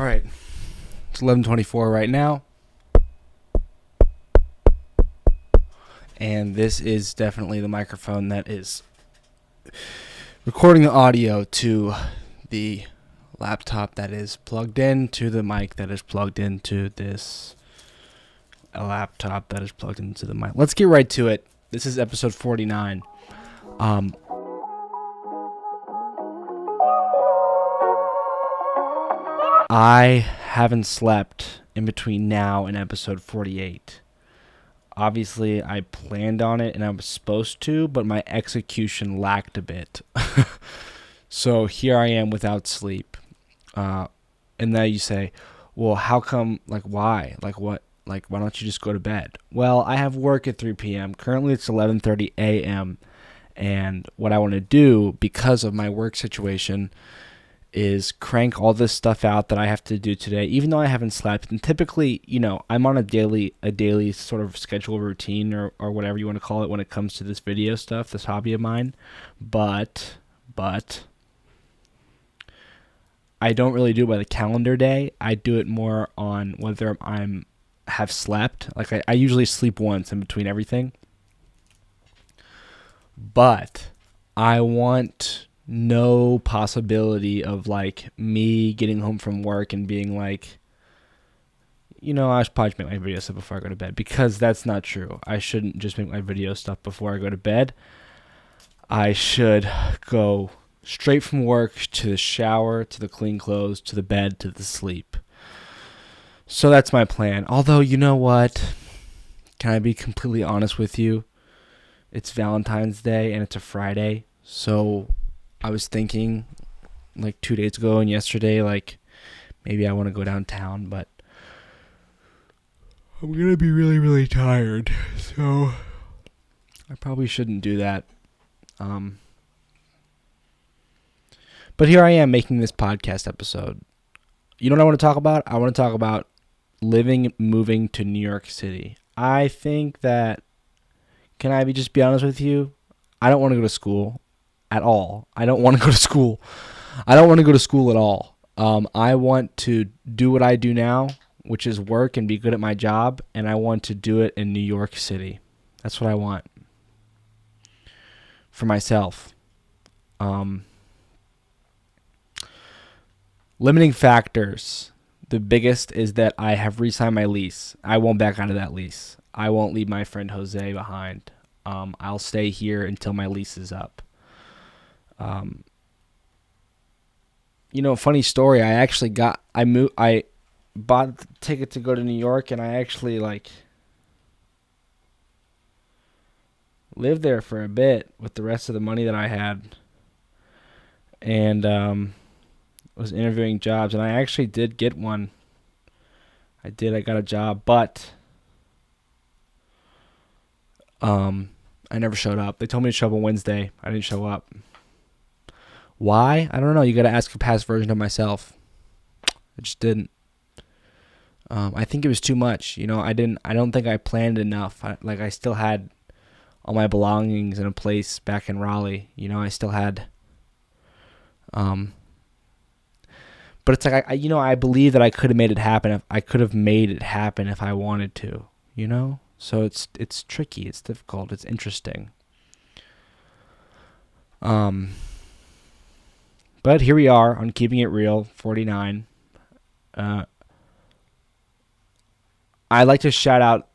All right. It's 11:24 right now. And this is definitely the microphone that is recording the audio to the laptop that is plugged in to the mic that is plugged into this laptop that is plugged into the mic. Let's get right to it. This is episode 49. I haven't slept in between now and episode 48. Obviously, I planned on it and I was supposed to, but my execution lacked a bit. So here I am without sleep. And now you say, well, how come, why? Why don't you just go to bed? Well, I have work at 3 p.m. Currently, it's 11:30 a.m. And what I want to do, because of my work situation, is crank all this stuff out that I have to do today, even though I haven't slept. And typically, I'm on a daily sort of schedule routine or whatever you want to call it when it comes to this video stuff, this hobby of mine. But I don't really do it by the calendar day. I do it more on whether have slept. I usually sleep once in between everything. But I want no possibility of me getting home from work and being I should probably make my video stuff before I go to bed, because that's not true. I shouldn't just make my video stuff before I go to bed. I should go straight from work to the shower, to the clean clothes, to the bed, to the sleep. So that's my plan. Although, you know what? Can I be completely honest with you? It's Valentine's Day and it's a Friday, so I was thinking 2 days ago and yesterday, maybe I want to go downtown, but I'm going to be really, really tired. So I probably shouldn't do that. But here I am making this podcast episode. You know what I want to talk about? I want to talk about moving to New York City. I think that, can I just be honest with you? I don't want to go to school at all. I don't want to go to school. I don't want to go to school at all. I want to do what I do now, which is work and be good at my job, and I want to do it in New York City. That's what I want for myself. Limiting factors. The biggest is that I have re-signed my lease. I won't back out of that lease. I won't leave my friend Jose behind. I'll stay here until my lease is up. Funny story. I bought the ticket to go to New York, and I actually lived there for a bit with the rest of the money that I had, and was interviewing jobs, and I actually did get one. I got a job, but I never showed up. They told me to show up on Wednesday. I didn't show up. Why? I don't know. You got to ask a past version of myself. I just didn't. I think it was too much. I don't think I planned enough. I still had all my belongings in a place back in Raleigh. I still had. But it's I believe that I could have made it happen. If I could have made it happen if I wanted to. So it's tricky. It's difficult. It's interesting. But here we are on Keeping It Real, 49. I'd like to shout out.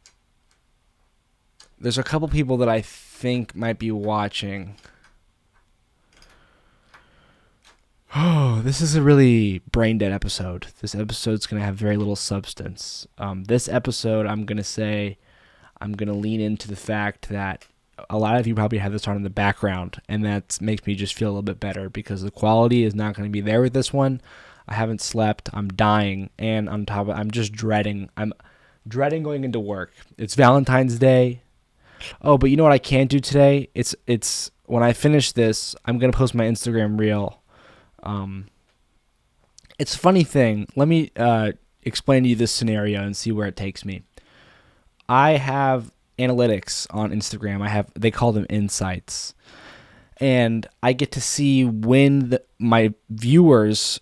There's a couple people that I think might be watching. Oh, this is a really brain dead episode. This episode's going to have very little substance. This episode, I'm going to lean into the fact that a lot of you probably have this on in the background, and that makes me just feel a little bit better because the quality is not going to be there with this one. I haven't slept. I'm dying, and on top of it, I'm just dreading. I'm dreading going into work. It's Valentine's Day. Oh, but you know what I can't do today? It's when I finish this, I'm going to post my Instagram reel. It's a funny thing. Let me explain to you this scenario and see where it takes me. I have analytics on Instagram. They call them insights, and I get to see when my viewers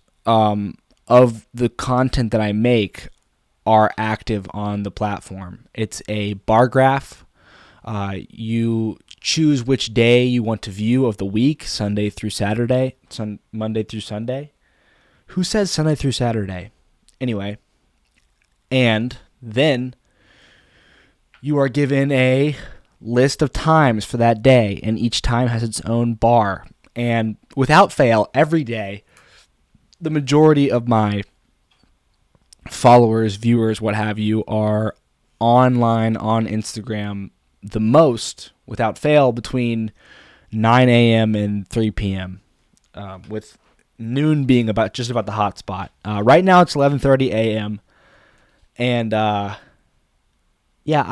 of the content that I make are active on the platform. It's a bar graph. You choose which day you want to view of the week, Sunday through Saturday, Monday through Sunday. Who says Sunday through Saturday? Anyway, and then you are given a list of times for that day, and each time has its own bar. And without fail, every day, the majority of my followers, viewers, what have you, are online on Instagram the most, without fail, between 9 a.m. and 3 p.m., with noon being just about the hot spot. Right now it's 11:30 a.m., and I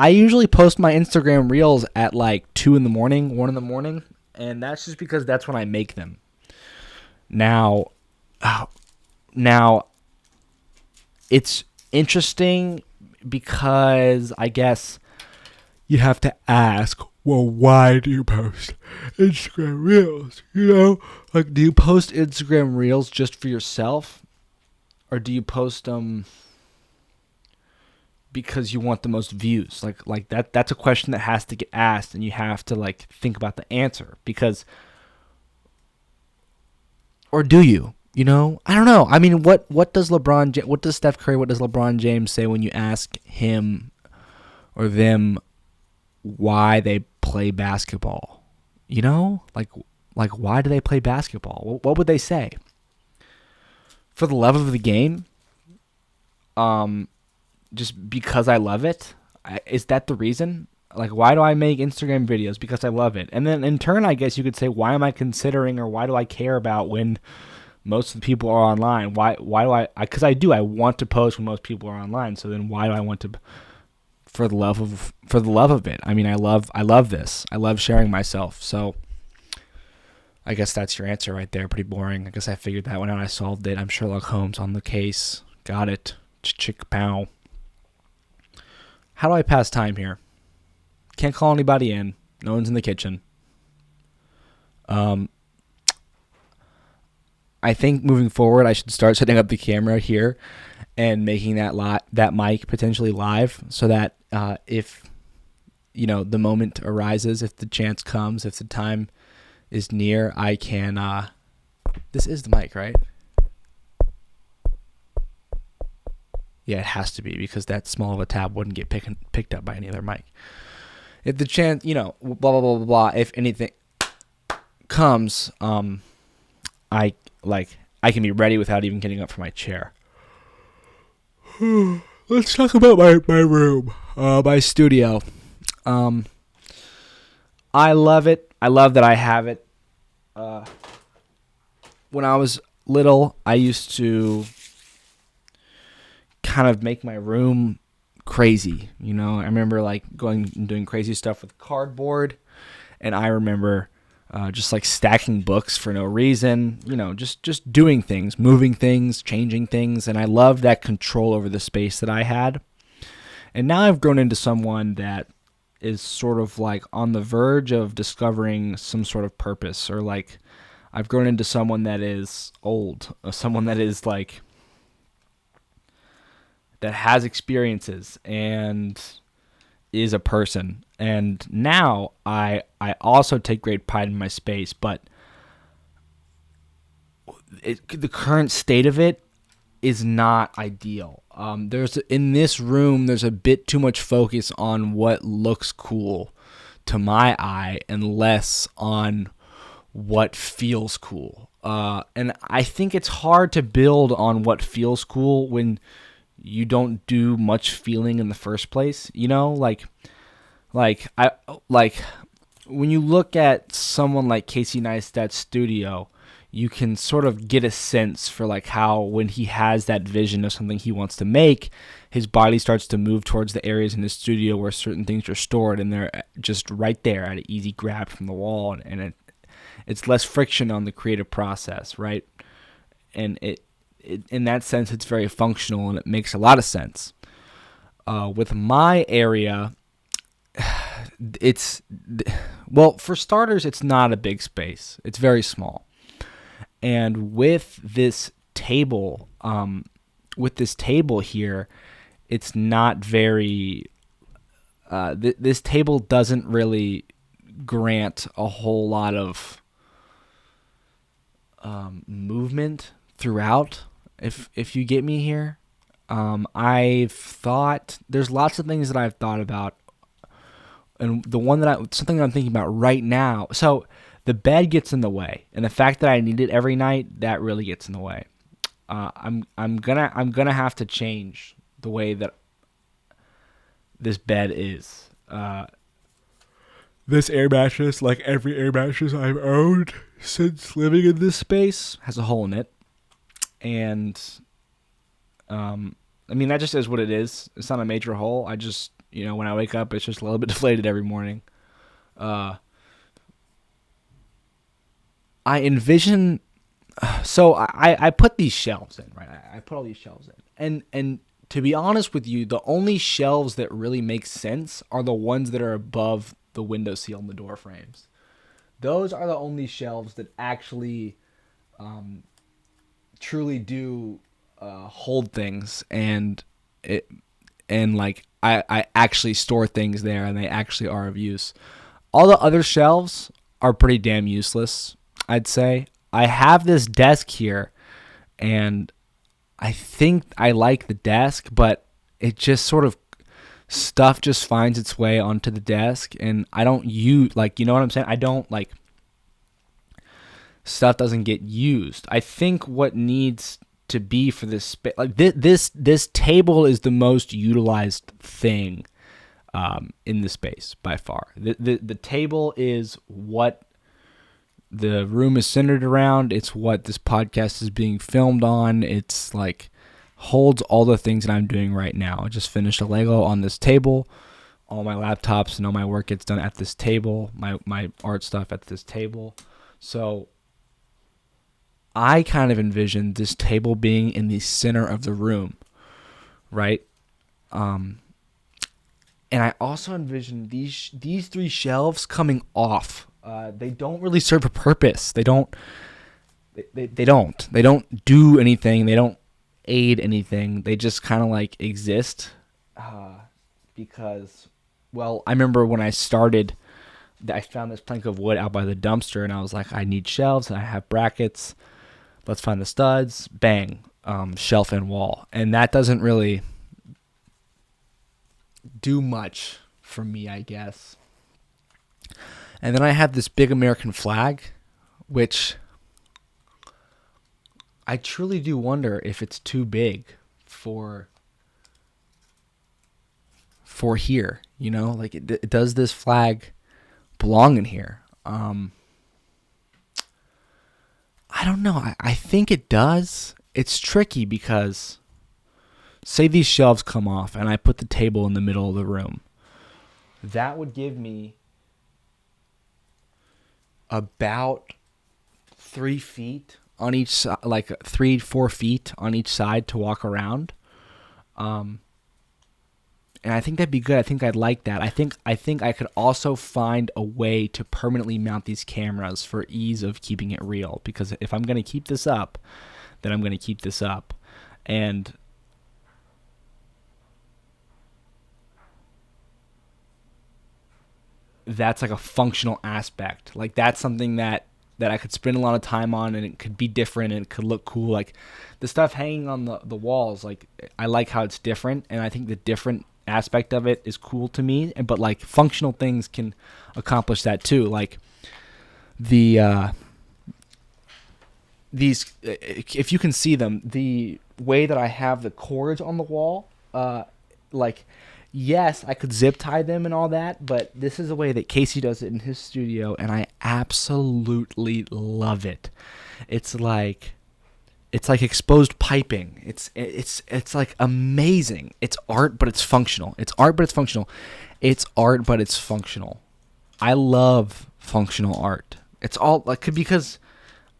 usually post my Instagram reels at like 2 in the morning, 1 in the morning, and that's just because that's when I make them. Now, it's interesting because I guess you have to ask, well, why do you post Instagram Reels? Like, do you post Instagram Reels just for yourself? Or do you post them because you want the most views? Like that's a question that has to get asked, and you have to like think about the answer. Or do you? I don't know. I mean, what does Steph Curry, what does LeBron James say when you ask him or them why they play basketball? Like why do they play basketball? What would they say? For the love of the game? Just because I love it? Is that the reason? Like, why do I make Instagram videos? Because I love it. And then in turn, I guess you could say, why am I considering, or why do I care about when most of the people are online? Why do I? Because I want to post when most people are online. So then why do I want to? For the love of it. I mean, I love this. I love sharing myself. So I guess that's your answer right there. Pretty boring. I guess I figured that one out. I solved it. I'm Sherlock Holmes on the case. Got it. Chick pow. How do I pass time here? Can't call anybody in. No one's in the kitchen. I think moving forward, I should start setting up the camera here and making that mic potentially live, so that if the moment arises, if the chance comes, if the time is near, I can. This is the mic, right? Yeah, it has to be, because that small of a tab wouldn't get picked up by any other mic. If the chance, blah, blah, blah, blah, blah, if anything comes, I can be ready without even getting up from my chair. Let's talk about my room, my studio. I love it. I love that I have it. When I was little, I used to kind of make my room crazy. I remember like going and doing crazy stuff with cardboard, and I remember just like stacking books for no reason, just doing things, moving things, changing things. And I loved that control over the space that I had. And now I've grown into someone that is sort of like on the verge of discovering some sort of purpose, or like I've grown into someone that is old, someone that is like, that has experiences and is a person. And now I also take great pride in my space, but the current state of it is not ideal. In this room, there's a bit too much focus on what looks cool to my eye and less on what feels cool. And I think it's hard to build on what feels cool when you don't do much feeling in the first place. Like when you look at someone like Casey Neistat's studio, you can sort of get a sense for like how when he has that vision of something he wants to make, his body starts to move towards the areas in the studio where certain things are stored, and they're just right there at an easy grab from the wall, and it's less friction on the creative process, right? And it in that sense, it's very functional, and it makes a lot of sense. With my area, for starters, it's not a big space. It's very small. And with this table, with this table here, it's not very. This table doesn't really grant a whole lot of movement throughout. If you get me here, I've thought there's lots of things that I've thought about, and something that I'm thinking about right now. So the bed gets in the way, and the fact that I need it every night, that really gets in the way. I'm gonna have to change the way that this bed is. This air mattress, like every air mattress I've owned since living in this space, has a hole in it, and I mean that just is what it is. It's not a major hole. I just, when I wake up, it's just a little bit deflated every morning. I envision. So I put these shelves in, right? I put all these shelves in, and to be honest with you, the only shelves that really make sense are the ones that are above the window sill and the door frames. Those are the only shelves that actually truly do hold things, and I actually store things there, and they actually are of use. All the other shelves are pretty damn useless, I'd say. I have this desk here, and I think I like the desk, but it just sort of stuff just finds its way onto the desk, and I don't use, you know what I'm saying? I don't, stuff doesn't get used. I think what needs to be for this space, this table is the most utilized thing in the space by far. The table is what the room is centered around. It's what this podcast is being filmed on. It's holds all the things that I'm doing right now. I just finished a Lego on this table. All my laptops and all my work gets done at this table. My art stuff at this table. So I kind of envisioned this table being in the center of the room, right? And I also envisioned these three shelves coming off. They don't really serve a purpose. They don't do anything. They don't aid anything. They just kind of exist because, I remember when I started, I found this plank of wood out by the dumpster, and I was like, I need shelves. I have brackets. Let's find the studs. Bang, shelf and wall. And that doesn't really do much for me, I guess. And then I have this big American flag, which I truly do wonder if it's too big for here. Does this flag belong in here? I don't know. I think it does. It's tricky because, say these shelves come off and I put the table in the middle of the room. That would give me about 3 feet on each side, 3-4 feet on each side to walk around. And I think that'd be good. I think I'd like that. I think I could also find a way to permanently mount these cameras for ease of keeping it real. Because if I'm going to keep this up, then I'm going to keep this up. And that's a functional aspect. That's something that I could spend a lot of time on, and it could be different, and it could look cool. The stuff hanging on the walls, I like how it's different, and I think the different aspect of it is cool to me. But functional things can accomplish that too. These, if you can see them, the way that I have the cords on the wall, yes, I could zip tie them and all that, but this is the way that Casey does it in his studio, and I absolutely love it. It's like exposed piping. It's amazing. It's art, but it's functional. It's art, but it's functional. It's art, but it's functional. I love functional art. It's all because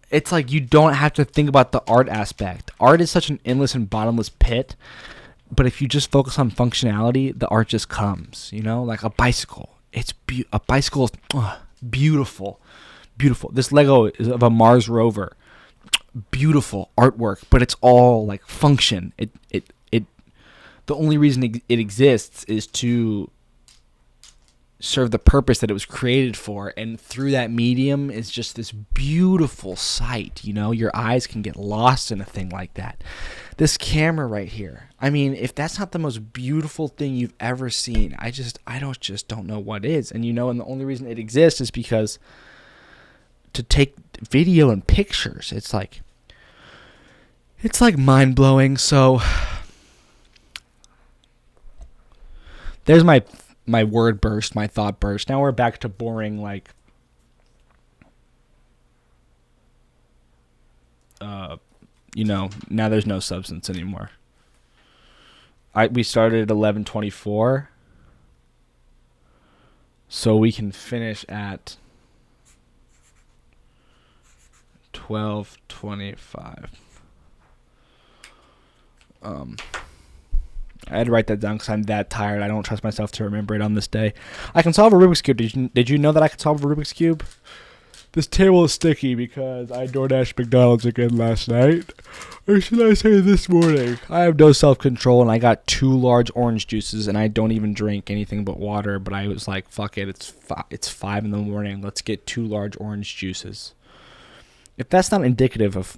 it's you don't have to think about the art aspect. Art is such an endless and bottomless pit. But if you just focus on functionality, the art just comes, like a bicycle. A bicycle is beautiful, beautiful. This Lego is of a Mars rover. beautiful artwork, but it's all like function. It the only reason it exists is to serve the purpose that it was created for, and through that medium is just this beautiful sight. Your eyes can get lost in a thing like that. This camera right here, I mean, if that's not the most beautiful thing you've ever seen, I don't know what is. And and the only reason it exists is because to take video and pictures, it's like mind-blowing. So there's my word burst, my thought burst. Now we're back to boring, now there's no substance anymore. We started at 11:24, so we can finish at 12:25. I had to write that down because I'm that tired. I don't trust myself to remember it on this day. I can solve a Rubik's Cube. Did you know that I could solve a Rubik's Cube? This table is sticky because I DoorDashed McDonald's again last night. Or should I say this morning? I have no self-control, and I got 2 large orange juices, and I don't even drink anything but water. But I was like, fuck it. It's 5 in the morning. Let's get 2 large orange juices. If that's not indicative of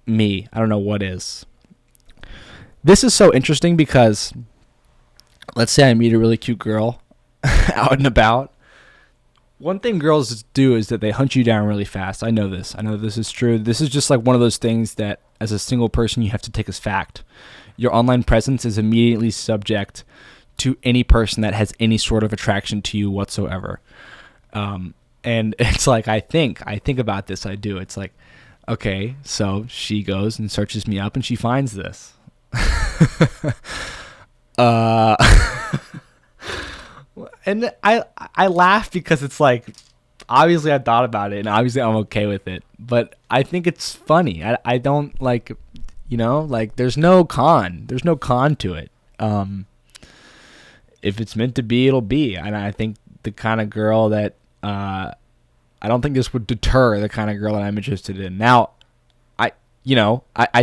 me, I don't know what is. This is so interesting because let's say I meet a really cute girl out and about. One thing girls do is that they hunt you down really fast. I know this. I know this is true. This is just like one of those things that as a single person you have to take as fact. Your online presence is immediately subject to any person that has any sort of attraction to you whatsoever. And it's like I think about this. I do. It's like, okay, so she goes and searches me up and she finds this. And I laugh because it's like, obviously I thought about it and obviously I'm okay with it, but I think it's funny. I don't there's no con to it. If it's meant to be, it'll be. And I think the kind of girl that I don't think this would deter the kind of girl that I'm interested in. Now I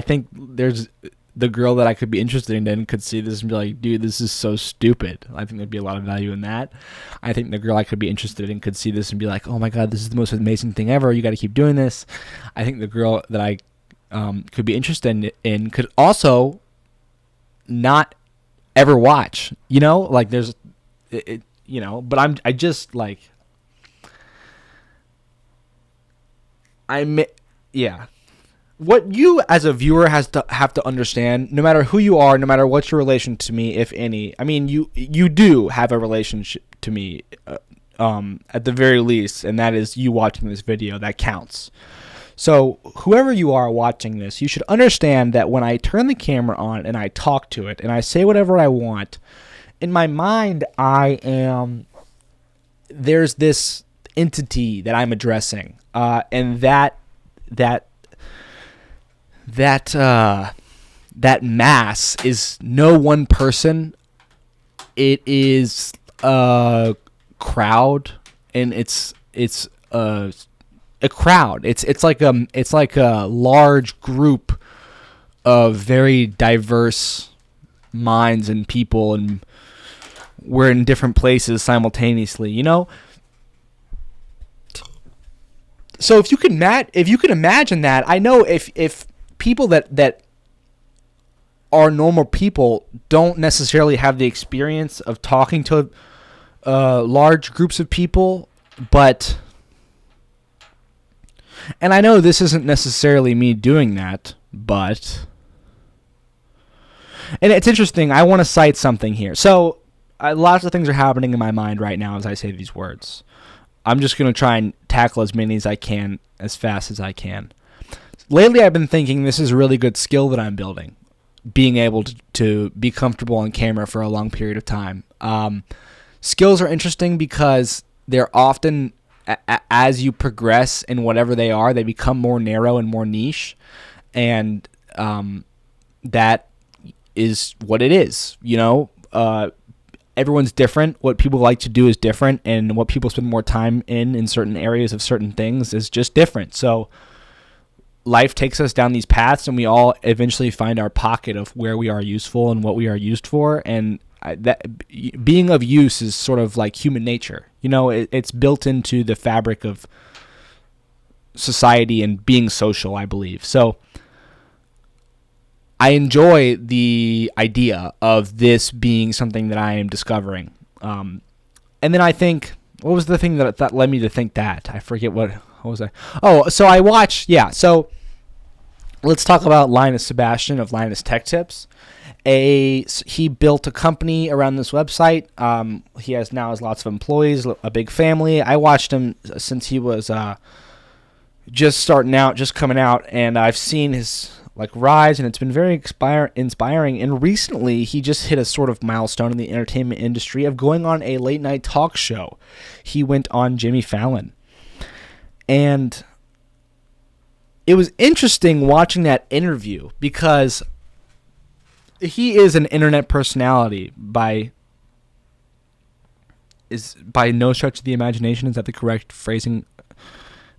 think there's the girl that I could be interested in could see this and be like, dude, this is so stupid. I think there'd be a lot of value in that. I think the girl I could be interested in could see this and be like, oh my God, this is the most amazing thing ever. You got to keep doing this. I think the girl that I could be interested in could also not ever watch, there's, but yeah. What you as a viewer have to understand, no matter who you are, no matter what's your relation to me, if any. I mean, you do have a relationship to me, at the very least, and that is you watching this video. That counts. So whoever you are watching this, you should understand that when I turn the camera on and I talk to it and I say whatever I want, in my mind there's this entity that I'm addressing, and that mass is no one person. It is a crowd, and it's a crowd. It's like a large group of very diverse minds and people, and we're in different places simultaneously. So if you can imagine that, I know if people that are normal people don't necessarily have the experience of talking to large groups of people, and I know this isn't necessarily me doing that, and it's interesting. I want to cite something here. So lots of things are happening in my mind right now as I say these words. I'm just going to try and tackle as many as I can as fast as I can. Lately, I've been thinking this is a really good skill that I'm building, being able to be comfortable on camera for a long period of time. Skills are interesting because they're often, as you progress in whatever they are, they become more narrow and more niche, and that is what it is. Everyone's different. What people like to do is different, and what people spend more time in certain areas of certain things is just different. So life takes us down these paths, and we all eventually find our pocket of where we are useful and what we are used for. And that being of use is sort of like human nature. It's built into the fabric of society and being social, I believe. So I enjoy the idea of this being something that I am discovering. And then I think, what was the thing that led me to think that? I forget what was I? Oh, so I watched, so let's talk about Linus Sebastian of Linus Tech Tips. He built a company around this website. He has lots of employees, a big family. I watched him since he was just starting out, just coming out, and I've seen his rise, and it's been very inspiring. And recently, he just hit a sort of milestone in the entertainment industry of going on a late night talk show. He went on Jimmy Fallon, and it was interesting watching that interview because he is an internet personality by no stretch of the imagination. Is that the correct phrasing?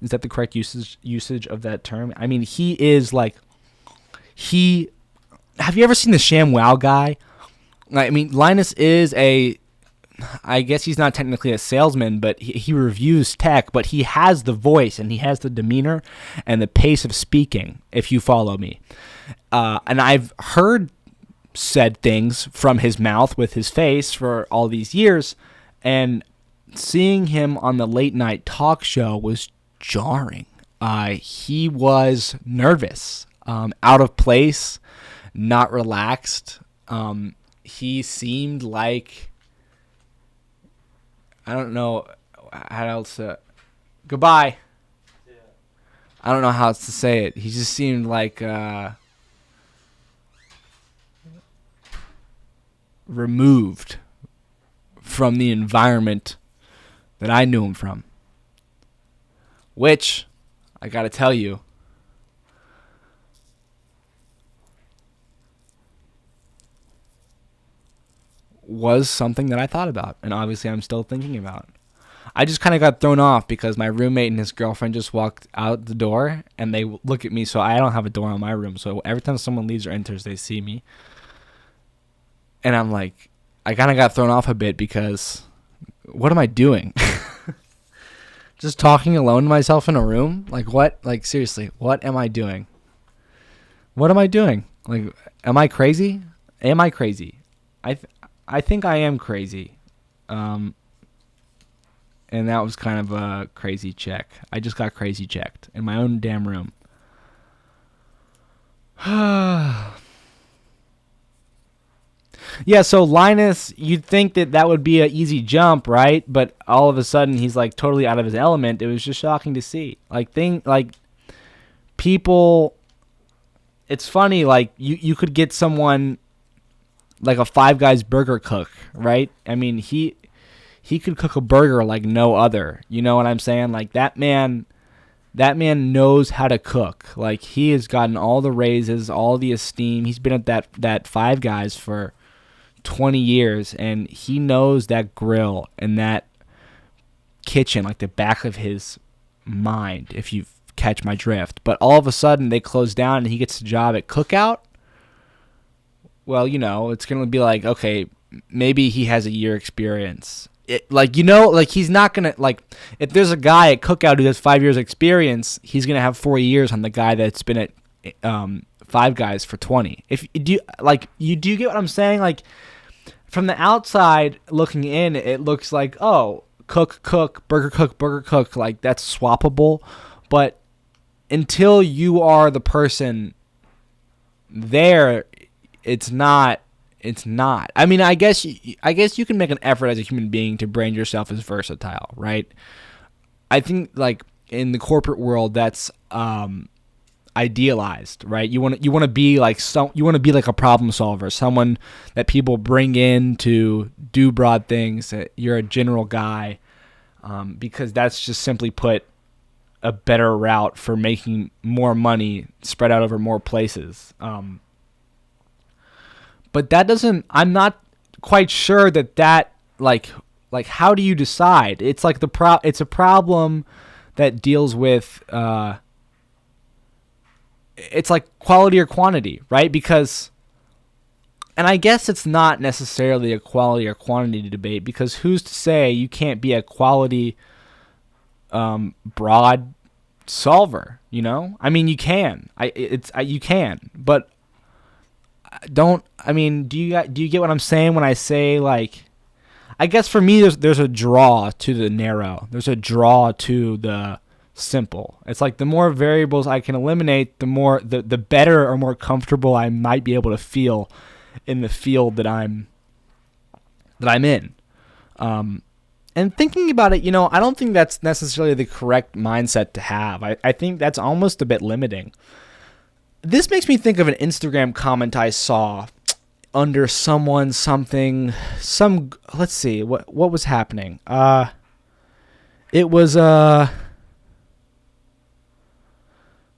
Is that the correct usage of that term? I mean, he is have you ever seen the ShamWow guy? I mean, Linus is I guess he's not technically a salesman, but he reviews tech, but he has the voice and he has the demeanor and the pace of speaking, if you follow me. And I've heard said things from his mouth with his face for all these years, and seeing him on the late night talk show was jarring. He was nervous, out of place, not relaxed. He seemed like, I don't know how else to, goodbye. Yeah. I don't know how else to say it. He just seemed like removed from the environment that I knew him from. Which, I gotta tell you, was something that I thought about, and obviously I'm still thinking about. I just kind of got thrown off because my roommate and his girlfriend just walked out the door, and they look at me, so I don't have a door on my room, so every time someone leaves or enters, they see me. And I'm like, I kind of got thrown off a bit because what am I doing? Just talking alone to myself in a room? Like, what? Like, seriously, what am I doing? What am I doing? Like, am I crazy? Am I crazy? I think I am crazy. And that was kind of a crazy check. I just got crazy checked in my own damn room. Yeah, so Linus, you'd think that would be an easy jump, right? But all of a sudden, he's totally out of his element. It was just shocking to see. People, it's funny. You could get someone like a Five Guys burger cook, right? I mean, he could cook a burger like no other. You know what I'm saying? That man knows how to cook. He has gotten all the raises, all the esteem. He's been at that Five Guys for 20 years, and he knows that grill and that kitchen like the back of his mind, if you catch my drift. But all of a sudden, they close down, and he gets a job at Cookout. Well, it's going to be okay, maybe he has a year experience. He's not going to, if there's a guy at Cookout who has 5 years experience, he's going to have 4 years on the guy that's been at Five Guys for 20. If do you get what I'm saying? From the outside looking in, it looks like, oh, cook, burger cook, that's swappable. But until you are the person there, it's not. I mean, I guess you can make an effort as a human being to brand yourself as versatile, right? I think in the corporate world, that's idealized, right? You want to be like a problem solver, someone that people bring in to do broad things. You're a general guy, because that's just simply put a better route for making more money spread out over more places. But that doesn't. I'm not quite sure that how do you decide? It's it's a problem that deals with it's like quality or quantity, right? Because, and I guess it's not necessarily a quality or quantity debate, because who's to say you can't be a quality broad solver, you know? I mean, you can. You can, but do you get what I'm saying when I say, like, I guess for me there's a draw to the narrow. There's a draw to the simple. It's like the more variables I can eliminate, the better or more comfortable I might be able to feel in the field that I'm in. And thinking about it, I don't think that's necessarily the correct mindset to have. I think that's almost a bit limiting. This makes me think of an Instagram comment I saw under let's see, what was happening. It was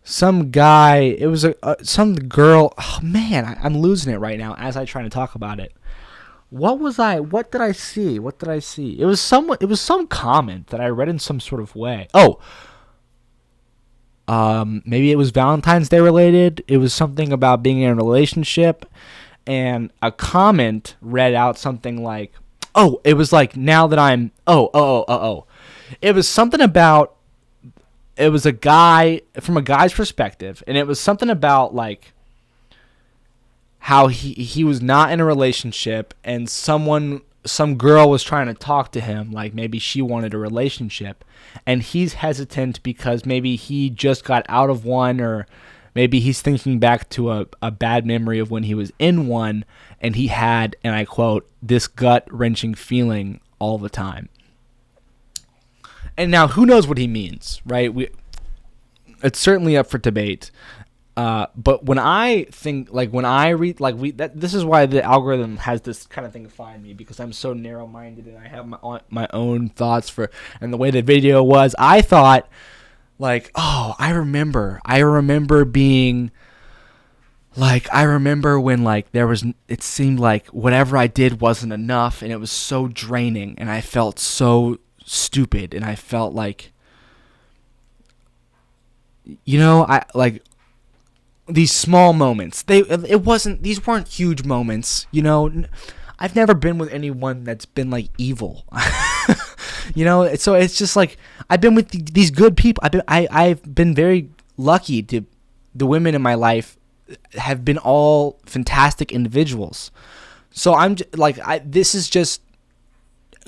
some guy, it was some girl. Oh man, I'm losing it right now as I try to talk about it. What did I see? It was some comment that I read in some sort of way. Maybe it was Valentine's Day related. It was something about being in a relationship, and a comment read out something like, it was like, now that I'm, it was something about, it was a guy, from a guy's perspective, and it was something about, like, how he was not in a relationship, and some girl was trying to talk to him, like maybe she wanted a relationship, and he's hesitant because maybe he just got out of one, or maybe he's thinking back to a bad memory of when he was in one, and he had, and I quote, this gut-wrenching feeling all the time. And now, who knows what he means, right? It's certainly up for debate. But when I think, like, when I read, like, this is why the algorithm has this kind of thing to find me, because I'm so narrow-minded and I have my own thoughts and the way the video was, I thought, like, I remember being, like, I remember when, like, it seemed like whatever I did wasn't enough, and it was so draining, and I felt so stupid, and I felt like, I, like, these small moments, these weren't huge moments, I've never been with anyone that's been, like, evil, so it's just like, I've been with these good people. I've been very lucky to, the women in my life have been all fantastic individuals. So I'm like, this is just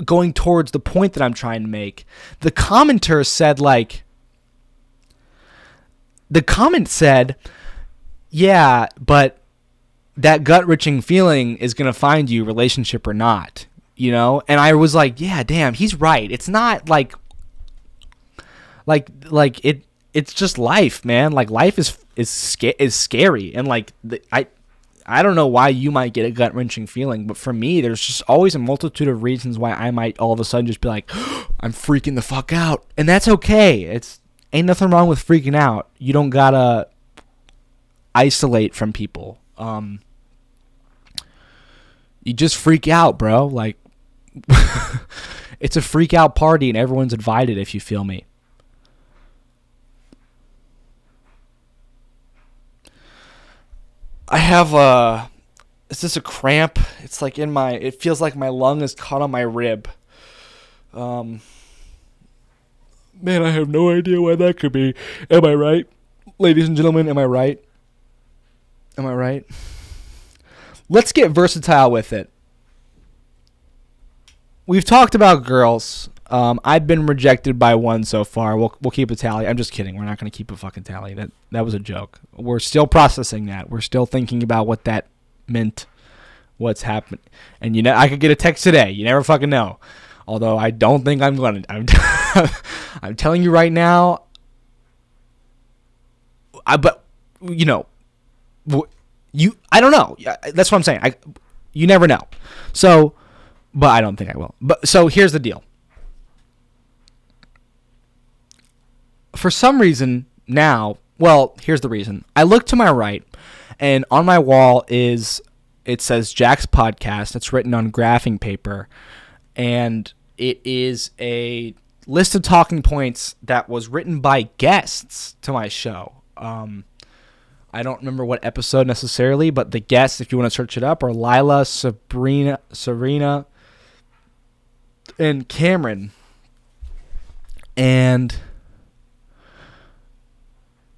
going towards the point that I'm trying to make. The commenter said, like, yeah, but that gut-wrenching feeling is going to find you, relationship or not, And I was like, yeah, damn, he's right. It's not like it's just life, man. Like, life is scary. And, like, I don't know why you might get a gut-wrenching feeling, but for me, there's just always a multitude of reasons why I might all of a sudden just be like, I'm freaking the fuck out. And that's okay. Ain't nothing wrong with freaking out. You don't gotta isolate from people. You just freak out, bro. Like, it's a freak out party and everyone's invited, if you feel me. I have is this a cramp? It's like it feels like my lung is caught on my rib. Man, I have no idea why that could be. Am I right? Ladies and gentlemen, am I right? Am I right? Let's get versatile with it. We've talked about girls. I've been rejected by one so far. We'll keep a tally. I'm just kidding. We're not going to keep a fucking tally. That was a joke. We're still processing that. We're still thinking about what that meant, what's happened. And I could get a text today. You never fucking know. Although I don't think I'm going to. I'm telling you right now. I don't know. That's what I'm saying. You never know. So, but I don't think I will. But so here's the deal. For some reason now, here's the reason. I look to my right, and on my wall it says Jack's Podcast. It's written on graphing paper, and it is a list of talking points that was written by guests to my show. I don't remember what episode necessarily, but the guests, if you want to search it up, are Lila, Serena, and Cameron. And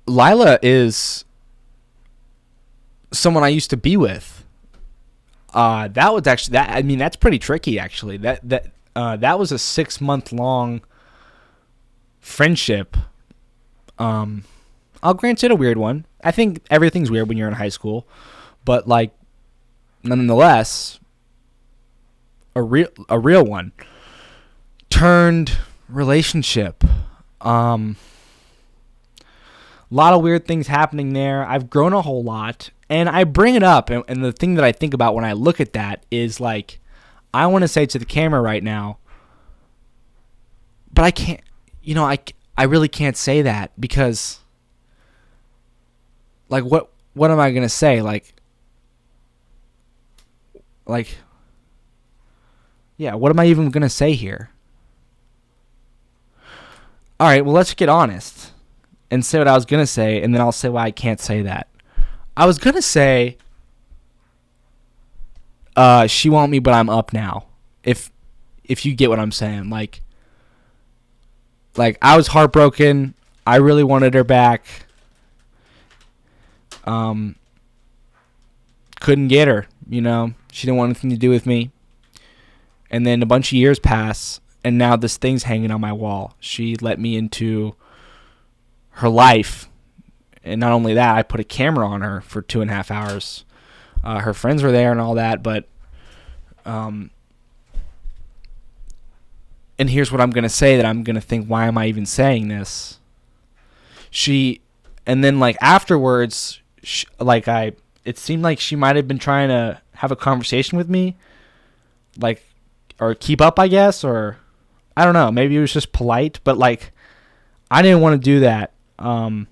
Lila is someone I used to be with. That was actually that. I mean, that's pretty tricky. Actually, that was a 6-month long friendship. I'll grant it a weird one. I think everything's weird when you're in high school, but like, nonetheless, a real one. Turned relationship. A lot of weird things happening there. I've grown a whole lot, and I bring it up, and the thing that I think about when I look at that is like, I want to say to the camera right now, but I can't. I really can't say that because, like, what am I gonna say? Like, yeah, what am I even gonna say here? All right, well, let's get honest and say what I was gonna say, and then I'll say why I can't say that. I was gonna say, she want me, but I'm up now. If you get what I'm saying, like I was heartbroken. I really wanted her back. Couldn't get her. She didn't want anything to do with me. And then a bunch of years pass, and now this thing's hanging on my wall. She let me into her life, and not only that, I put a camera on her for 2.5 hours. Her friends were there and all that, but and here's what I'm going to say that I'm going to think, why am I even saying this? And then like afterwards, it seemed like she might have been trying to have a conversation with me, like, or keep up, I guess, or I don't know, maybe it was just polite, but like, I didn't want to do that. And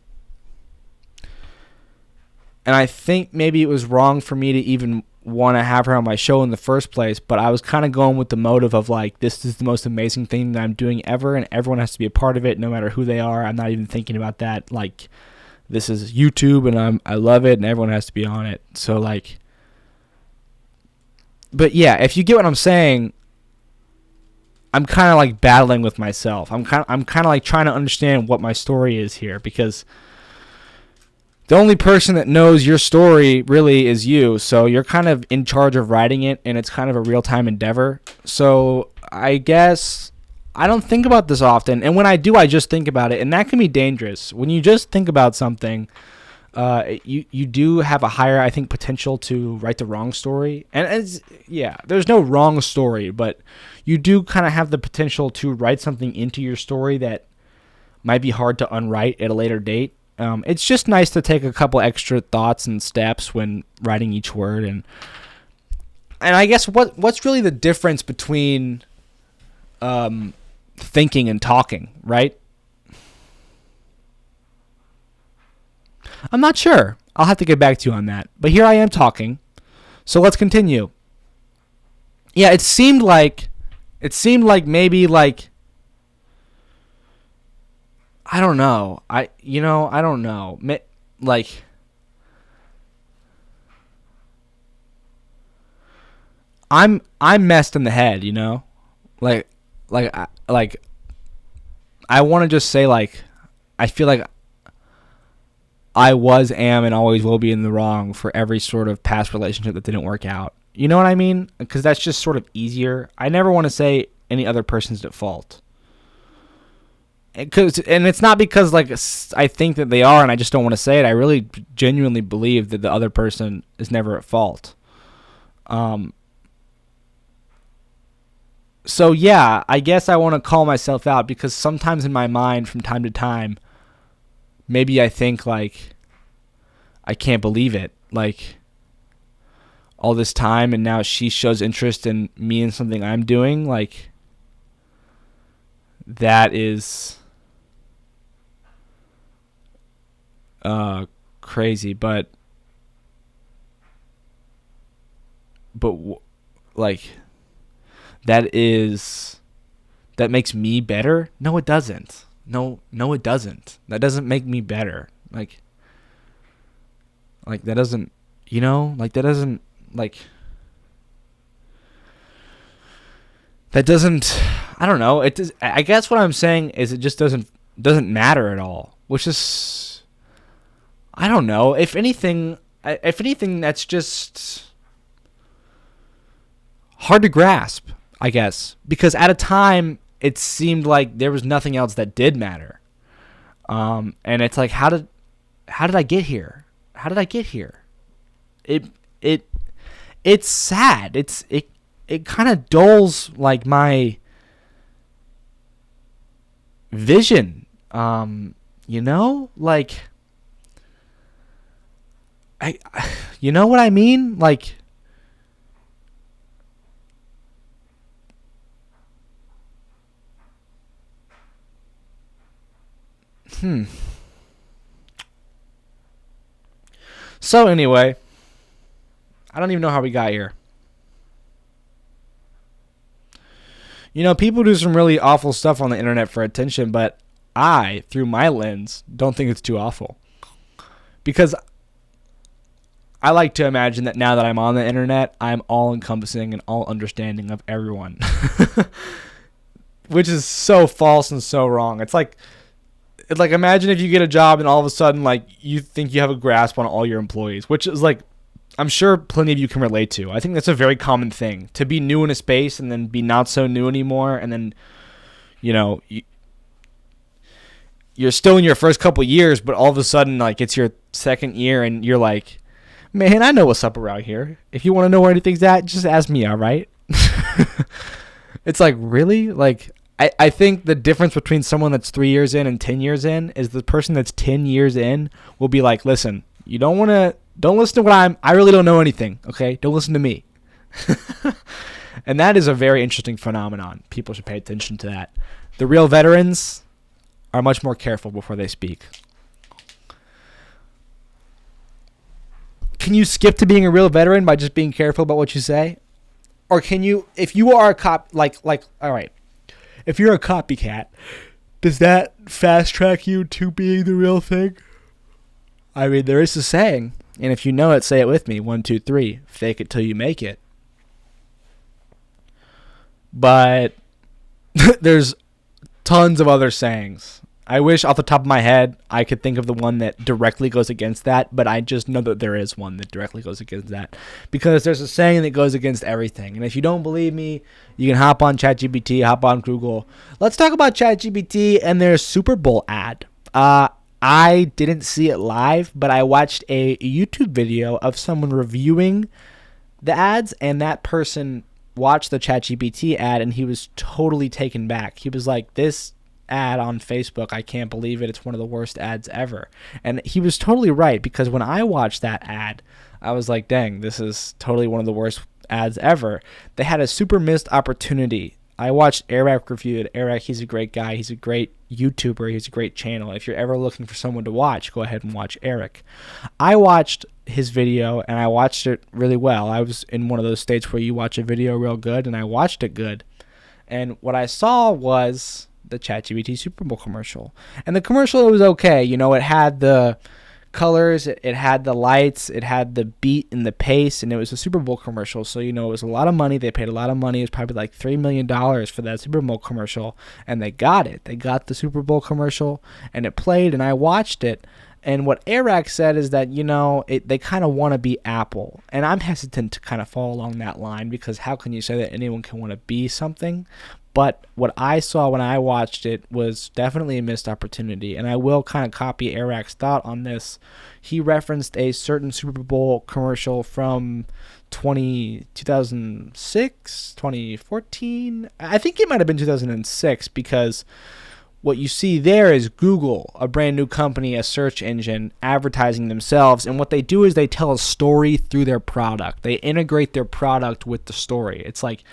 I think maybe it was wrong for me to even want to have her on my show in the first place, but I was kind of going with the motive of like, this is the most amazing thing that I'm doing ever, and everyone has to be a part of it, no matter who they are. I'm not even thinking about that. Like, this is YouTube, and I love it, and everyone has to be on it. So like, but yeah, if you get what I'm saying, I'm kind of like battling with myself. I'm kind of like trying to understand what my story is here, because the only person that knows your story really is you. So you're kind of in charge of writing it, and it's kind of a real-time endeavor. So I guess I don't think about this often, and when I do, I just think about it, and that can be dangerous. When you just think about something, you do have a higher, I think, potential to write the wrong story. And there's no wrong story, but you do kind of have the potential to write something into your story that might be hard to unwrite at a later date. It's just nice to take a couple extra thoughts and steps when writing each word, and I guess what's really the difference between thinking and talking, right? I'm not sure. I'll have to get back to you on that. But here I am talking, so let's continue. Yeah, it seemed like maybe like, I don't know. I don't know. Like, I'm messed in the head, Like I want to just say, like, I feel like I am, and always will be in the wrong for every sort of past relationship that didn't work out. You know what I mean? Because that's just sort of easier. I never want to say any other person's at fault. And it's not because like I think that they are and I just don't want to say it. I really genuinely believe that the other person is never at fault. So yeah, I guess I want to call myself out, because sometimes in my mind, from time to time, maybe I think like, I can't believe it. Like, all this time, and now she shows interest in me and something I'm doing. Like, that is crazy, but like, that makes me better? No, it doesn't. No, it doesn't. That doesn't make me better. Like, Like, that doesn't, like, that doesn't, like, that doesn't, I don't know. It does, I guess what I'm saying is it just doesn't matter at all, which is, I don't know. If anything, that's just hard to grasp, I guess, because at a time it seemed like there was nothing else that did matter. And it's like, how did I get here? How did I get here? It's sad. It kind of dulls like my vision. Like, I you know what I mean? Like, So anyway, I don't even know how we got here. People do some really awful stuff on the internet for attention, but I, through my lens, don't think it's too awful. Because I like to imagine that now that I'm on the internet, I'm all encompassing and all understanding of everyone. Which is so false and so wrong. It's like imagine if you get a job and all of a sudden, like, you think you have a grasp on all your employees, which is like, I'm sure plenty of you can relate to. I think that's a very common thing, to be new in a space and then be not so new anymore. And then, you're still in your first couple years, but all of a sudden, like, it's your second year and you're like, man, I know what's up around here. If you want to know where anything's at, just ask me, all right? It's like, really? Like, I think the difference between someone that's 3 years in and 10 years in is the person that's 10 years in will be like, listen, you don't listen to what I really don't know anything, okay? Don't listen to me. And that is a very interesting phenomenon. People should pay attention to that. The real veterans are much more careful before they speak. Can you skip to being a real veteran by just being careful about what you say? Or can you, if you are a cop, like, all right, if you're a copycat, does that fast track you to being the real thing? I mean, there is a saying, and if you know it, say it with me. 1, 2, 3. Fake it till you make it. But there's tons of other sayings. I wish off the top of my head I could think of the one that directly goes against that, but I just know that there is one that directly goes against that, because there's a saying that goes against everything. And if you don't believe me, you can hop on ChatGPT, hop on Google. Let's talk about ChatGPT and their Super Bowl ad. I didn't see it live, but I watched a YouTube video of someone reviewing the ads, and that person watched the ChatGPT ad and he was totally taken back. He was like, this ad on Facebook, I can't believe it. It's one of the worst ads ever. And he was totally right, because when I watched that ad, I was like, dang, this is totally one of the worst ads ever. They had a super missed opportunity. I watched Eric review it. Eric, he's a great guy. He's a great YouTuber. He's a great channel. If you're ever looking for someone to watch, go ahead and watch Eric. I watched his video, and I watched it really well. I was in one of those states where you watch a video real good, and I watched it good. And what I saw was the ChatGPT Super Bowl commercial. And the commercial, it was okay. It had the colors, it had the lights, it had the beat and the pace, and it was a Super Bowl commercial. So, it was a lot of money. They paid a lot of money. It was probably like $3 million for that Super Bowl commercial. And they got it. They got the Super Bowl commercial, and it played, and I watched it. And what Eric said is that, they kind of want to be Apple. And I'm hesitant to kind of fall along that line, because how can you say that anyone can want to be something? But what I saw when I watched it was definitely a missed opportunity. And I will kind of copy Eric's thought on this. He referenced a certain Super Bowl commercial from 2006, 2014. I think it might have been 2006, because what you see there is Google, a brand new company, a search engine, advertising themselves. And what they do is they tell a story through their product. They integrate their product with the story. It's like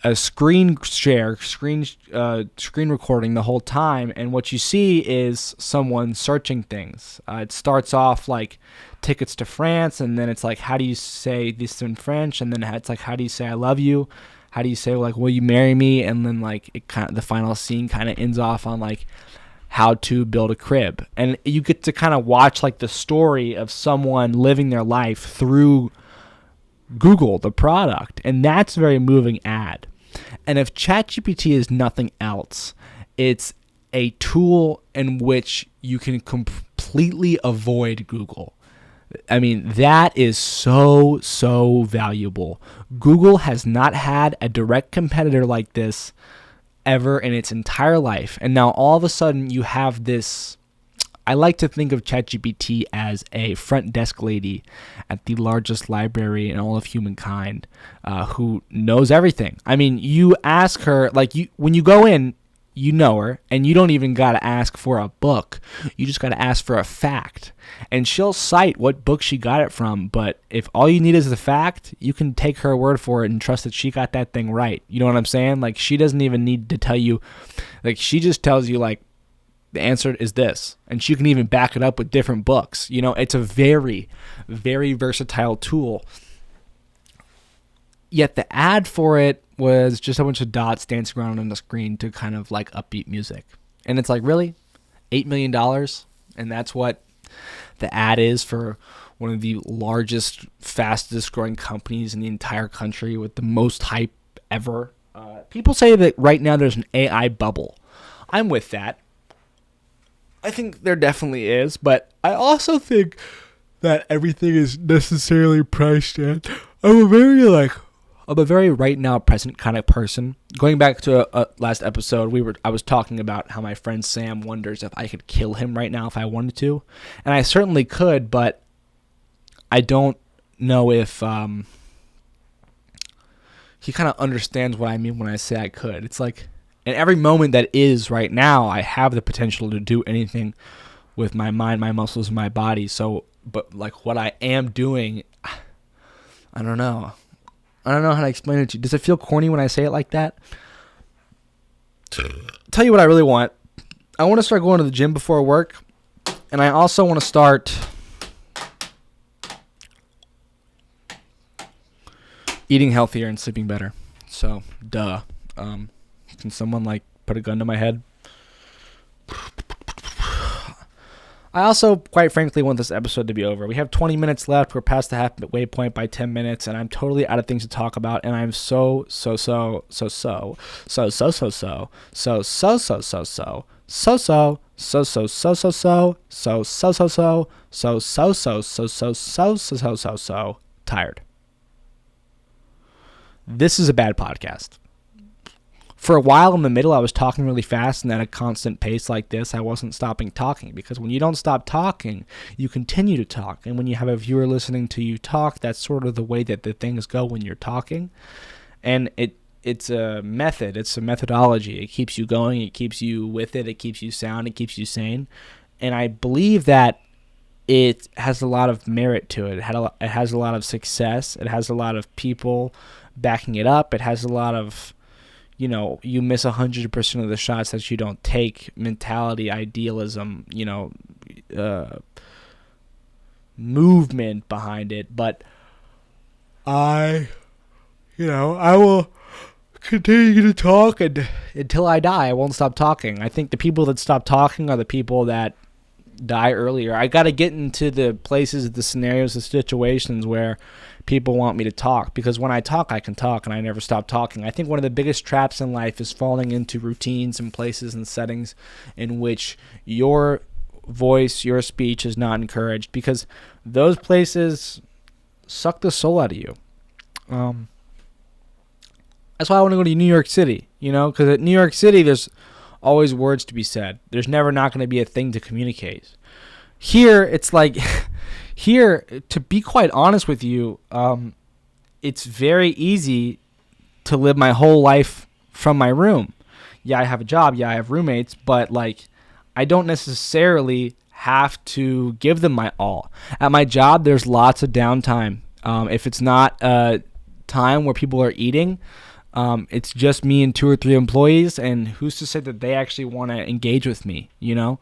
a screen recording the whole time, and what you see is someone searching things. It starts off like tickets to France, and then it's like, how do you say this in French? And then it's like, how do you say I love you? How do you say, like, will you marry me? And then, like, the final scene kind of ends off on like, how to build a crib. And you get to kind of watch like the story of someone living their life through Google, the product. And that's a very moving ad. And if ChatGPT is nothing else, it's a tool in which you can completely avoid Google. I mean, that is so valuable. Google has not had a direct competitor like this ever in its entire life. And now all of a sudden you have this. I like to think of ChatGPT as a front desk lady at the largest library in all of humankind, who knows everything. I mean, you ask her, like, when you go in, you know her, and you don't even got to ask for a book. You just got to ask for a fact. And she'll cite what book she got it from, but if all you need is the fact, you can take her word for it and trust that she got that thing right. You know what I'm saying? Like, she doesn't even need to tell you. Like, she just tells you, like, the answer is this. And she can even back it up with different books. You know, it's a very, very versatile tool. Yet the ad for it was just a bunch of dots dancing around on the screen to kind of like upbeat music. And it's like, really? $8 million? And that's what the ad is for one of the largest, fastest growing companies in the entire country with the most hype ever. People say that right now there's an AI bubble. I'm with that. I think there definitely is, but I also think that everything is necessarily priced at. I'm a very right now present kind of person. Going back to a last episode, I was talking about how my friend Sam wonders if I could kill him right now if I wanted to, and I certainly could, but I don't know if he kind of understands what I mean when I say I could. It's like, in every moment that is right now, I have the potential to do anything with my mind, my muscles, and my body. So, but like what I am doing, I don't know. I don't know how to explain it to you. Does it feel corny when I say it like that? Tell you what I really want. I want to start going to the gym before work. And I also want to start eating healthier and sleeping better. So, duh. Can someone like put a gun to my head? I also, quite frankly, want this episode to be over. We have 20 minutes left. We're past the halfway point by 10 minutes, and I'm totally out of things to talk about. And I'm so tired. This is a bad podcast. For a while in the middle, I was talking really fast, and at a constant pace like this, I wasn't stopping talking. Because when you don't stop talking, you continue to talk. And when you have a viewer listening to you talk, that's sort of the way that the things go when you're talking. And it's a method. It's a methodology. It keeps you going. It keeps you with it. It keeps you sound. It keeps you sane. And I believe that it has a lot of merit to it. It has a lot of success. It has a lot of people backing it up. It has a lot of, you know, you miss 100% of the shots that you don't take mentality, idealism, you know, movement behind it. But I will continue to talk until I die. I won't stop talking. I think the people that stop talking are the people that die earlier. I got to get into the places, the scenarios, the situations where people want me to talk, because when I talk, I can talk, and I never stop talking. I think one of the biggest traps in life is falling into routines and places and settings in which your voice, your speech is not encouraged, because those places suck the soul out of you. That's why I want to go to New York City, you know, because at New York City, there's always words to be said. There's never not going to be a thing to communicate. Here, it's like, here, to be quite honest with you, it's very easy to live my whole life from my room. Yeah, I have a job. Yeah, I have roommates, but like, I don't necessarily have to give them my all. At my job, there's lots of downtime. If it's not a time where people are eating, it's just me and 2 or 3 employees, and who's to say that they actually want to engage with me, you know?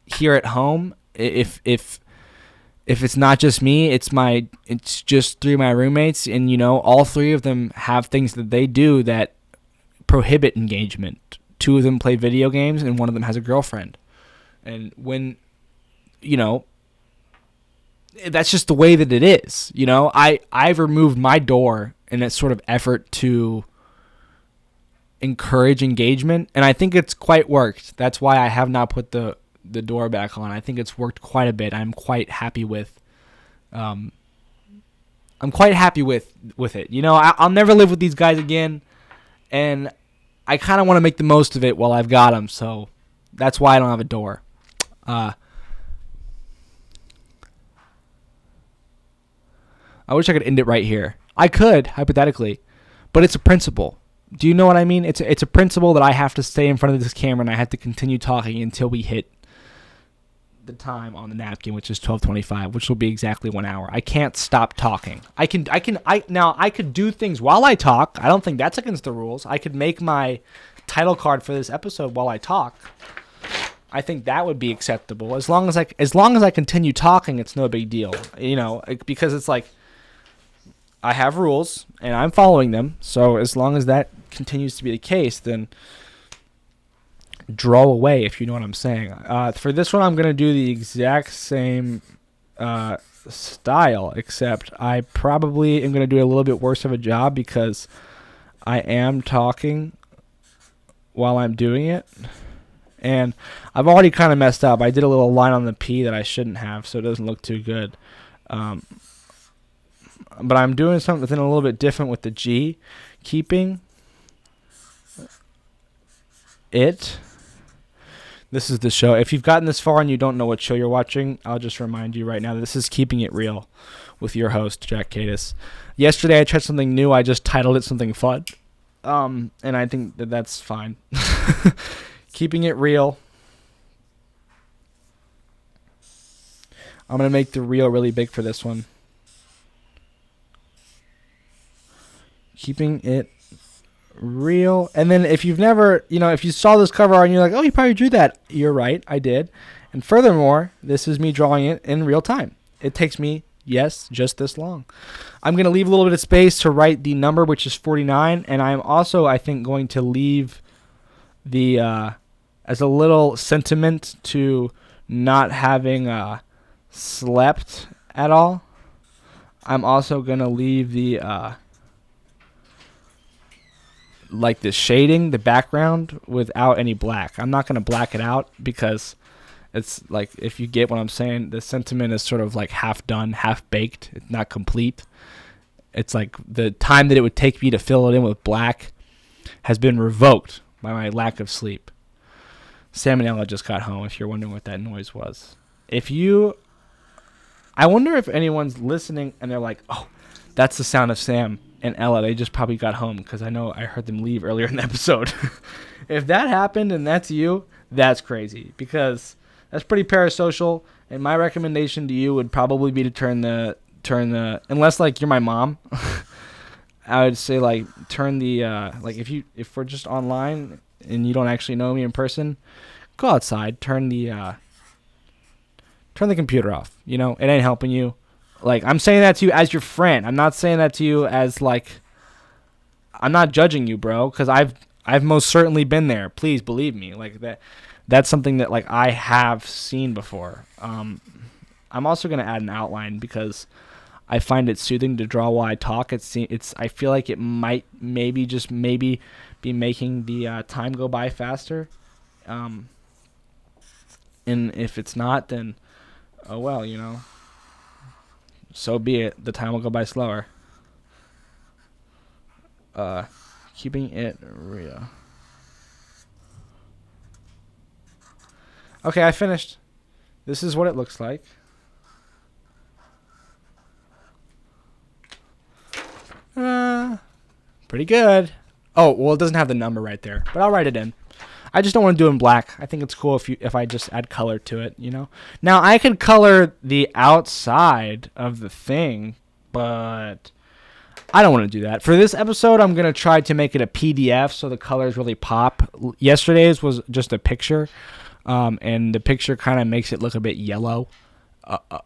Here at home, if it's not just me, it's just 3 of my roommates, and you know, all 3 of them have things that they do that prohibit engagement 2 of them play video games and 1 of them has a girlfriend. And when, that's just the way that it is. I've removed my door in a sort of effort to encourage engagement, and I think it's quite worked. That's why I have not put the door back on. I think it's worked quite a bit. I'm quite happy with it. I'll never live with these guys again, and I kind of want to make the most of it while I've got them, so that's why I don't have a door. I wish I could end it right here. I could, hypothetically, but it's a principle. Do you know what I mean? It's a principle that I have to stay in front of this camera and I have to continue talking until we hit the time on the napkin, which is 12:25, which will be exactly 1 hour. I can't stop talking. I could do things while I talk. I don't think that's against the rules. I could make my title card for this episode while I talk. I think that would be acceptable. As long as I continue talking, it's no big deal. Because it's like I have rules and I'm following them. So as long as that continues to be the case, then draw away, if you know what I'm saying. For this one, I'm going to do the exact same style, except I probably am going to do a little bit worse of a job because I am talking while I'm doing it. And I've already kind of messed up. I did a little line on the P that I shouldn't have, so it doesn't look too good. But I'm doing something a little bit different with the G. Keeping it. This is the show. If you've gotten this far and you don't know what show you're watching, I'll just remind you right now that this is Keeping It Real with your host, Jack Kadis. Yesterday I tried something new. I just titled it something fun. And I think that that's fine. Keeping it real. I'm going to make the real really big for this one. Keeping it real. And then if you've never, if you saw this cover art and you're like, oh, you probably drew that. You're right, I did. And furthermore, this is me drawing it in real time. It takes me, yes, just this long. I'm going to leave a little bit of space to write the number, which is 49. And I'm also, I think, going to leave the, as a little sentiment to not having slept at all. I'm also going to leave the, like the shading, the background, without any black. I'm not going to black it out because it's like, if you get what I'm saying, the sentiment is sort of like half done, half baked. It's not complete. It's like the time that it would take me to fill it in with black has been revoked by my lack of sleep. Sam and Ella just got home, if you're wondering what that noise was. I wonder if anyone's listening and they're like, oh, that's the sound of Sam and Ella. They just probably got home because I know I heard them leave earlier in the episode. If that happened and that's you, that's crazy because that's pretty parasocial. And my recommendation to you would probably be to turn the unless like you're my mom, I would say like turn the like if we're just online and you don't actually know me in person, go outside, turn the computer off. It ain't helping you. Like, I'm saying that to you as your friend. I'm not saying that to you as like, I'm not judging you, bro, because I've most certainly been there. Please believe me. Like that's something that like I have seen before. I'm also gonna add an outline because I find it soothing to draw while I talk. I feel like it might maybe be making the time go by faster. And if it's not, then oh well, so be it. The time will go by slower. Keeping it real. Okay, I finished. This is what it looks like. Pretty good. Oh, well, it doesn't have the number right there, but I'll write it in. I just don't want to do it in black. I think it's cool if I just add color to it, Now, I could color the outside of the thing, but I don't want to do that. For this episode, I'm going to try to make it a PDF so the colors really pop. Yesterday's was just a picture, and the picture kind of makes it look a bit yellow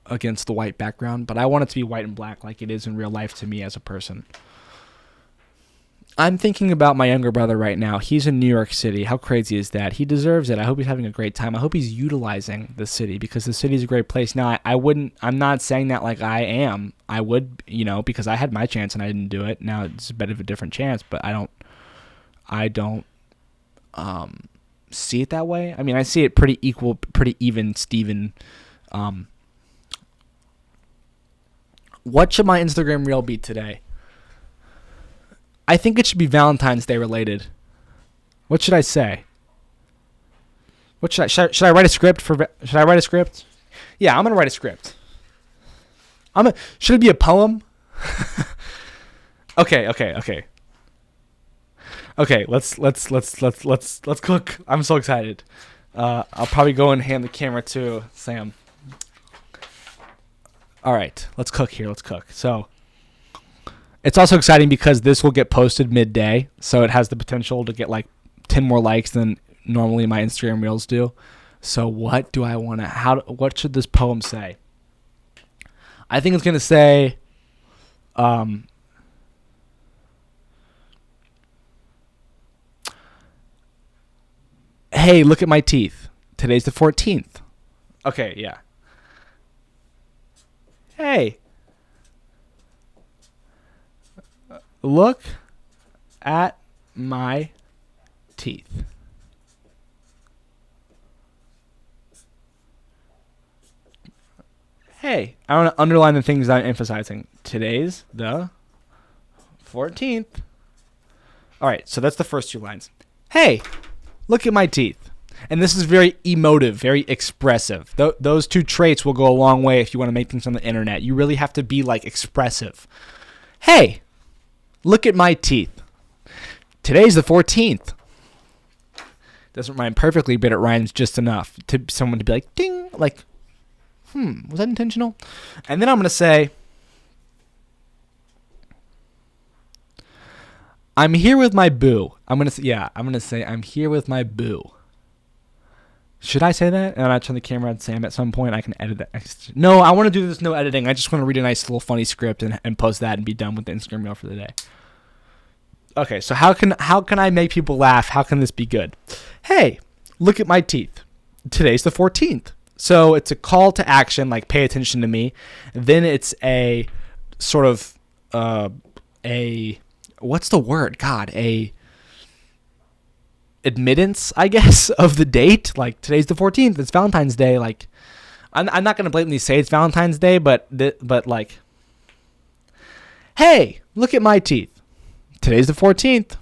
against the white background, but I want it to be white and black like it is in real life to me as a person. I'm thinking about my younger brother right now. He's in New York City. How crazy is that? He deserves it. I hope he's having a great time. I hope he's utilizing the city because the city's a great place. Now, I'm not saying that like I am. I would, because I had my chance and I didn't do it. Now it's a bit of a different chance, but I don't see it that way. I mean, I see it pretty equal, pretty even, Steven. What should my Instagram reel be today? I think it should be Valentine's Day related. What should I say? What should I write a script for? Should I write a script? Yeah, I'm gonna write a script. Should it be a poem? Okay. Okay, let's cook. I'm so excited. I'll probably go and hand the camera to Sam. All right, let's cook here. Let's cook. So. It's also exciting because this will get posted midday, so it has the potential to get like 10 more likes than normally my Instagram reels do. So what do I want to, what should this poem say? I think it's going to say, hey, look at my teeth. Today's the 14th. Okay, yeah. Hey. Look at my teeth. Hey, I want to underline the things I'm emphasizing. Today's the 14th. All right, so that's the first two lines. Hey, look at my teeth. And this is very emotive, very expressive. Those two traits will go a long way if you want to make things on the internet. You really have to be like expressive. Hey, look at my teeth. Today's the 14th. Doesn't rhyme perfectly, but it rhymes just enough to someone to be like, ding, like, was that intentional? And then I'm going to say, I'm here with my boo. I'm going to say, I'm here with my boo. Should I say that? And I turn the camera on Sam at some point. I can edit that. No, I want to do this no editing. I just want to read a nice little funny script and post that and be done with the Instagram reel for the day. Okay, so how can I make people laugh? How can this be good? Hey, look at my teeth. Today's the 14th. So it's a call to action, like pay attention to me. Then it's a sort of what's the word? God, a admittance, I guess, of the date. Like today's the 14th. It's Valentine's Day. Like I'm not gonna blatantly say it's Valentine's Day, but like, hey, look at my teeth. Today's the 14th.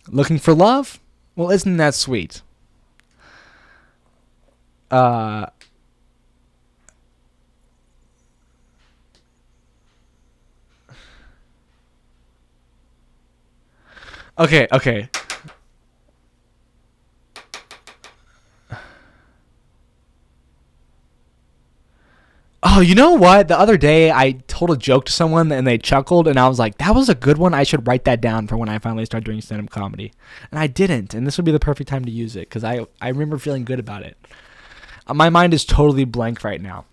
Looking for love? Well, isn't that sweet? Okay. Oh, you know what? The other day I told a joke to someone and they chuckled and I was like, that was a good one. I should write that down for when I finally start doing stand-up comedy. And I didn't. And this would be the perfect time to use it because I remember feeling good about it. My mind is totally blank right now.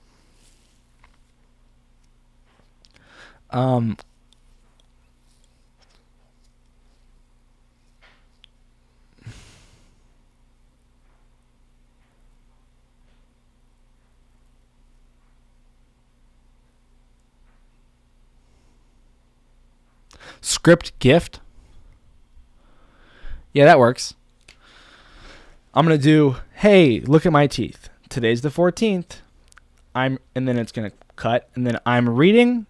Script gift. Yeah, that works. I'm going to do, hey, look at my teeth. Today's the 14th. And then it's going to cut. And then I'm reading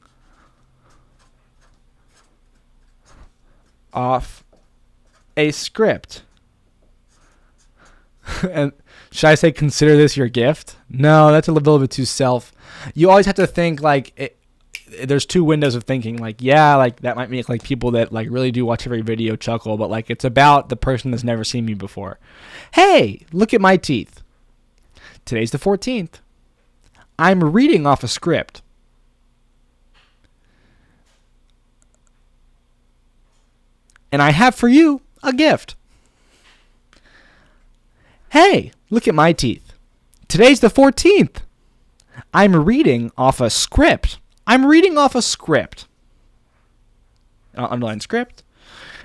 off a script. And should I say consider this your gift? No, that's a little bit too self. You always have to think like there's two windows of thinking. Like, yeah, like that might make like people that like really do watch every video chuckle, but like it's about the person that's never seen me before. Hey, look at my teeth. Today's the 14th. I'm reading off a script. And I have for you a gift. Hey, look at my teeth. Today's the 14th. I'm reading off a script. I'm reading off a script. I'll underline script.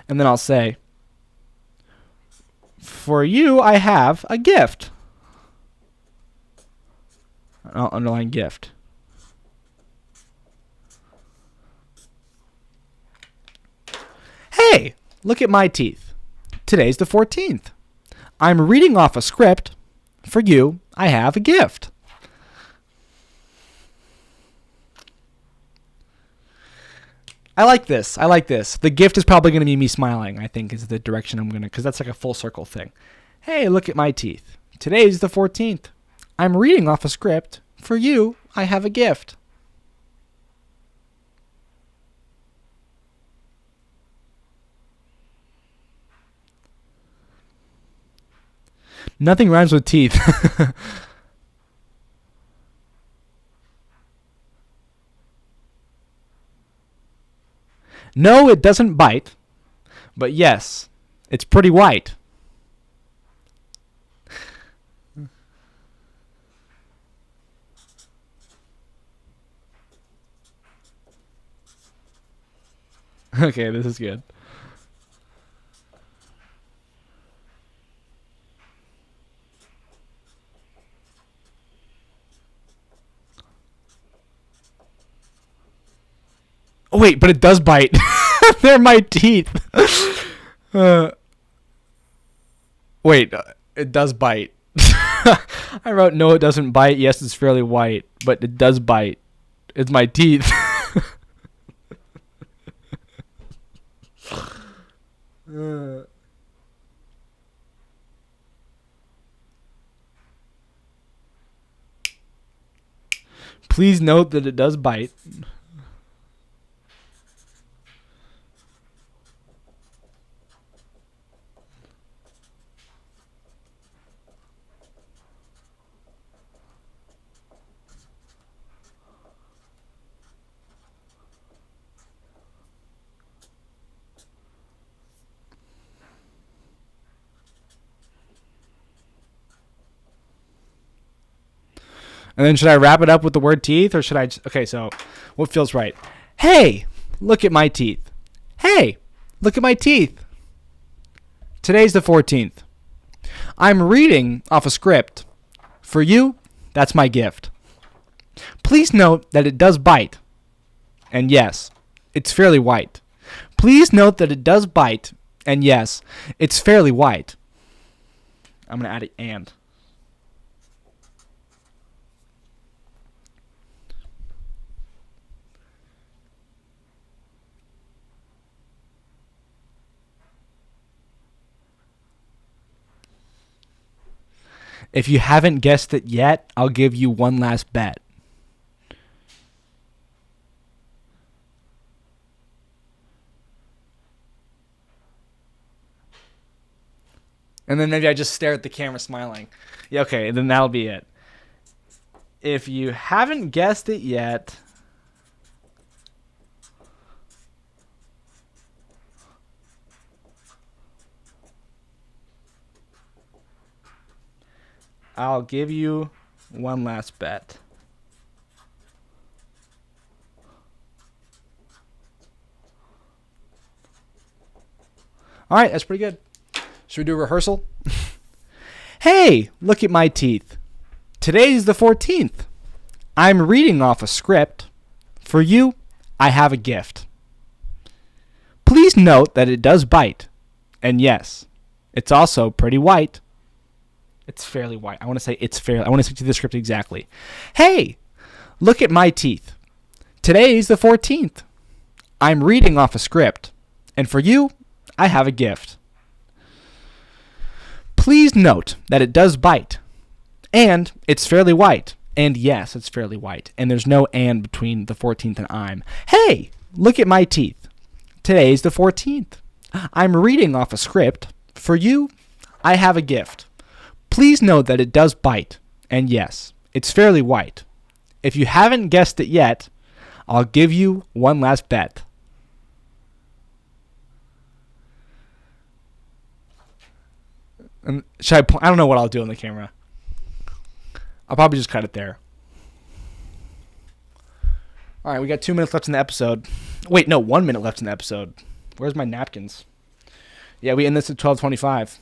And then I'll say, for you, I have a gift. I'll underline gift. Hey, look at my teeth. Today's the 14th. I'm reading off a script. For you, I have a gift. I like this. The gift is probably going to be me smiling, I think, is the direction I'm going to, because that's like a full circle thing. Hey, look at my teeth. Today's the 14th. I'm reading off a script. For you, I have a gift. Nothing rhymes with teeth. No, it doesn't bite. But yes, it's pretty white. Okay, this is good. Oh, wait, but it does bite. They're my teeth. Wait, it does bite. I wrote, no, it doesn't bite. Yes, it's fairly white, but it does bite. It's my teeth. Please note that it does bite. And then should I wrap it up with the word teeth, or should I just... Okay, so what feels right? Hey, look at my teeth. Hey, look at my teeth. Today's the 14th. I'm reading off a script. For you, that's my gift. Please note that it does bite. And yes, it's fairly white. Please note that it does bite. And yes, it's fairly white. I'm going to add an and. If you haven't guessed it yet, I'll give you one last bet. And then maybe I just stare at the camera smiling. Yeah, okay, then that'll be it. If you haven't guessed it yet, I'll give you one last bet. All right, that's pretty good. Should we do a rehearsal? Hey, look at my teeth. Today's the 14th. I'm reading off a script. For you, I have a gift. Please note that it does bite. And yes, it's also pretty white. It's fairly white. I want to say it's fairly. I want to stick to the script exactly. Hey, look at my teeth. Today's the 14th. I'm reading off a script. And for you, I have a gift. Please note that it does bite. And it's fairly white. And yes, it's fairly white. And there's no and between the 14th and I'm. Hey, look at my teeth. Today's the 14th. I'm reading off a script. For you, I have a gift. Please note that it does bite. And yes, it's fairly white. If you haven't guessed it yet, I'll give you one last bet. And I don't know what I'll do on the camera. I'll probably just cut it there. All right, we got 2 minutes left in the episode. Wait, no, 1 minute left in the episode. Where's my napkins? Yeah, we end this at 12:25.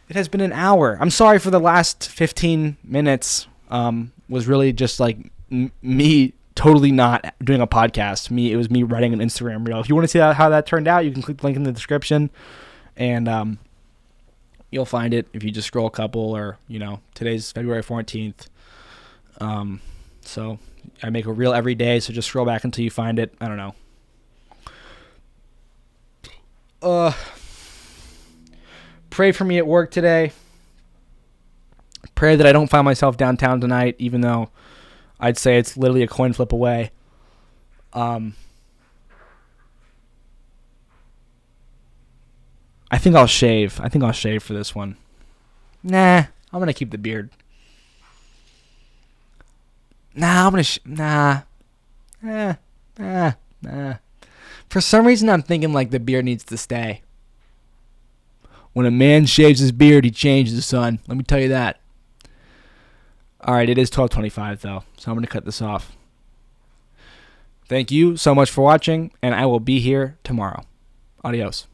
It has been an hour. I'm sorry for the last 15 minutes. Was really just like me totally not doing a podcast. It was me writing an Instagram reel. If you want to see how that turned out, you can click the link in the description, and you'll find it if you just scroll a couple. Or today's February 14th. So I make a reel every day. So just scroll back until you find it. I don't know. Pray for me at work today. Pray that I don't find myself downtown tonight, even though I'd say it's literally a coin flip away. I think I'll shave. I think I'll shave for this one. Nah, I'm going to keep the beard. Nah, I'm going to... Nah. For some reason, I'm thinking like the beard needs to stay. When a man shaves his beard, he changes, son. Let me tell you that. All right, it is 12:25 though, so I'm going to cut this off. Thank you so much for watching, and I will be here tomorrow. Adios.